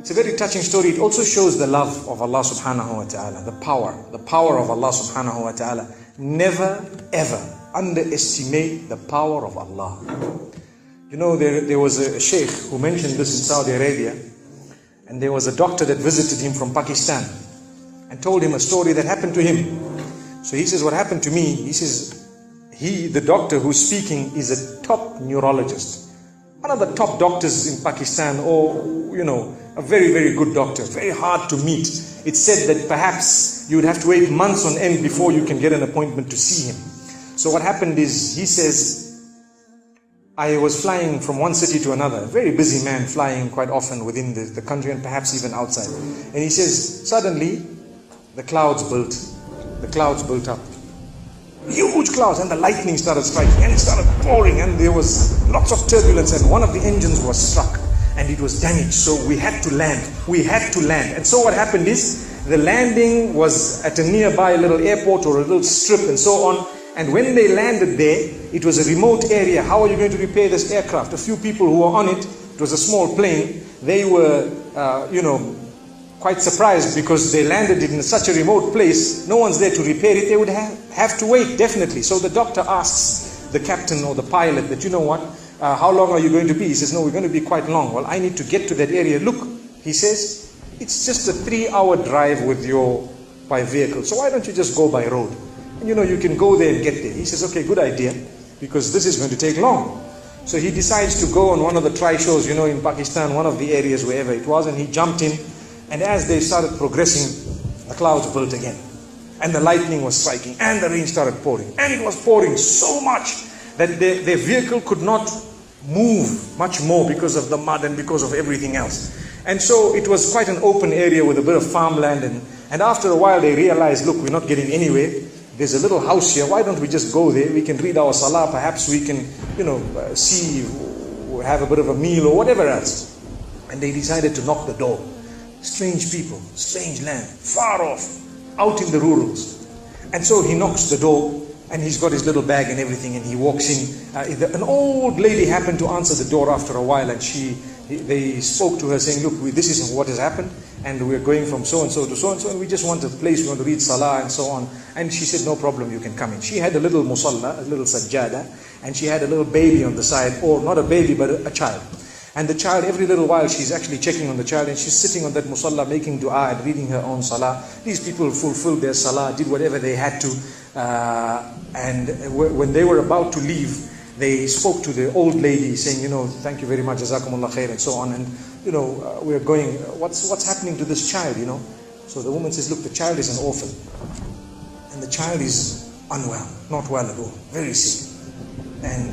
It's a very touching story. It also shows the love of Allah subhanahu wa ta'ala, the power of Allah subhanahu wa ta'ala. Never ever underestimate the power of Allah. You know, there was a sheikh who mentioned this in Saudi Arabia, and there was a doctor that visited him from Pakistan and told him a story that happened to him. So he says, what happened to me? He says, the doctor who's speaking is a top neurologist, one of the top doctors in Pakistan, or, you know, a very, very good doctor, very hard to meet. It's said that perhaps you would have to wait months on end before you can get an appointment to see him. So what happened is, he says, I was flying from one city to another, a very busy man, flying quite often within the country and perhaps even outside. And he says, suddenly the clouds built up. Huge clouds, and the lightning started striking, and it started pouring, and there was lots of turbulence, and one of the engines was struck and it was damaged. So we had to land. And so what happened is, the landing was at a nearby little airport or a little strip and so on. And when they landed there, it was a remote area. How are you going to repair this aircraft? A few people who were on it, it was a small plane, they were, quite surprised because they landed it in such a remote place. No one's there to repair it. They would have to wait, definitely. So the doctor asks the captain or the pilot that, you know what, how long are you going to be? He says, no, we're going to be quite long. Well, I need to get to that area. Look, he says, it's just a 3-hour drive by vehicle. So why don't you just go by road? And you know, you can go there and get there. He says, okay, good idea, because this is going to take long. So he decides to go on one of the tri-shows, you know, in Pakistan, one of the areas, wherever it was, and he jumped in. And as they started progressing, the clouds built again. And the lightning was striking, and the rain started pouring. And it was pouring so much that their vehicle could not move much more because of the mud and because of everything else. And so it was quite an open area with a bit of farmland. And after a while they realized, look, we're not getting anywhere. There's a little house here. Why don't we just go there? We can read our salah. Perhaps we can, see, have a bit of a meal or whatever else. And they decided to knock the door. Strange people, strange land, far off, out in the rurals. And so he knocks the door, and he's got his little bag and everything, and he walks in. An old lady happened to answer the door after a while, and they spoke to her saying, look, this is what has happened, and we're going from so-and-so to so-and-so, and we just want a place, we want to read salah and so on. And she said, no problem, you can come in. She had a little musalla, a little sajjada, and she had a little baby on the side, or not a baby, but a child. And the child, every little while, she's actually checking on the child, and she's sitting on that musalla, making dua and reading her own salah. These people fulfilled their salah, did whatever they had to. And when they were about to leave, they spoke to the old lady, saying, thank you very much, jazakumullah khair, and so on. And, we're going, what's happening to this child, So the woman says, look, the child is an orphan. And the child is unwell, not well at all, very sick. And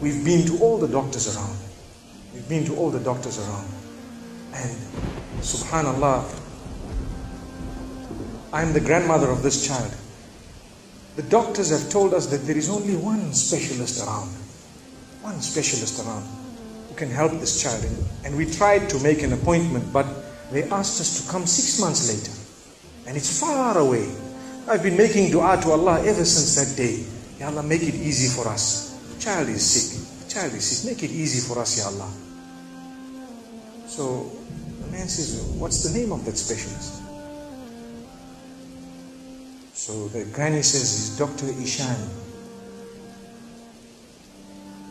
we've been to all the doctors around. And subhanallah, I'm the grandmother of this child. The doctors have told us that there is only one specialist around who can help this child. And we tried to make an appointment, but they asked us to come 6 months later. And it's far away. I've been making dua to Allah ever since that day. Ya Allah, make it easy for us. The child is sick. Make it easy for us, Ya Allah. So the man says, what's the name of that specialist? So the granny says, it's Dr. Ishan.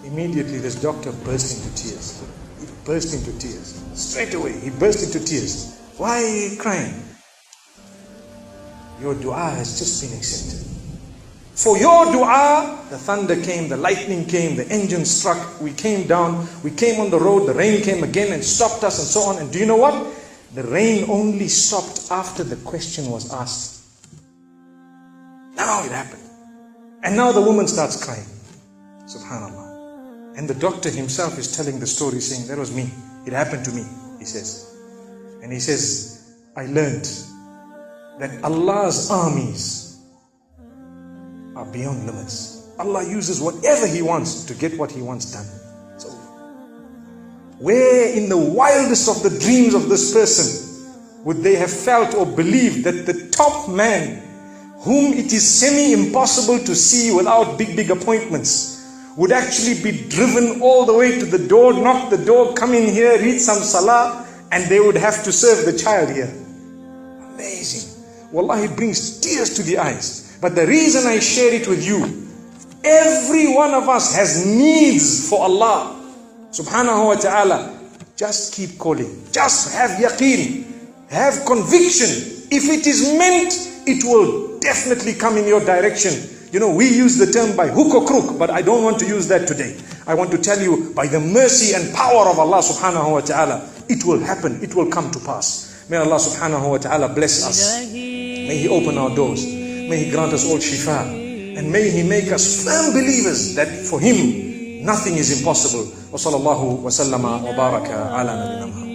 Immediately this doctor burst into tears. He burst into tears. Straight away, he burst into tears. Why are you crying? Your dua has just been accepted. For your dua, the thunder came, the lightning came, the engine struck, we came down, we came on the road, the rain came again and stopped us and so on. And do you know what? The rain only stopped after the question was asked. Now it happened. And now the woman starts crying. Subhanallah. And the doctor himself is telling the story, saying, that was me. It happened to me, he says. And he says, I learned that Allah's armies are beyond limits. Allah uses whatever He wants to get what He wants done. So, where in the wildest of the dreams of this person would they have felt or believed that the top man, whom it is semi-impossible to see without big appointments, would actually be driven all the way to the door, knock the door, come in here, read some salah, and they would have to serve the child here. Amazing. Wallahi, it brings tears to the eyes. But the reason I share it with you, every one of us has needs for Allah subhanahu wa ta'ala. Just keep calling. Just have yaqeen. Have conviction. If it is meant, it will definitely come in your direction. You know, we use the term by hook or crook, but I don't want to use that today. I want to tell you, by the mercy and power of Allah subhanahu wa ta'ala, it will happen. It will come to pass. May Allah subhanahu wa ta'ala bless us. May He open our doors. May He grant us all shifa. And may He make us firm believers that for Him, nothing is impossible. Wa sallallahu wa sallama wa baraka ala nabina Muhammad.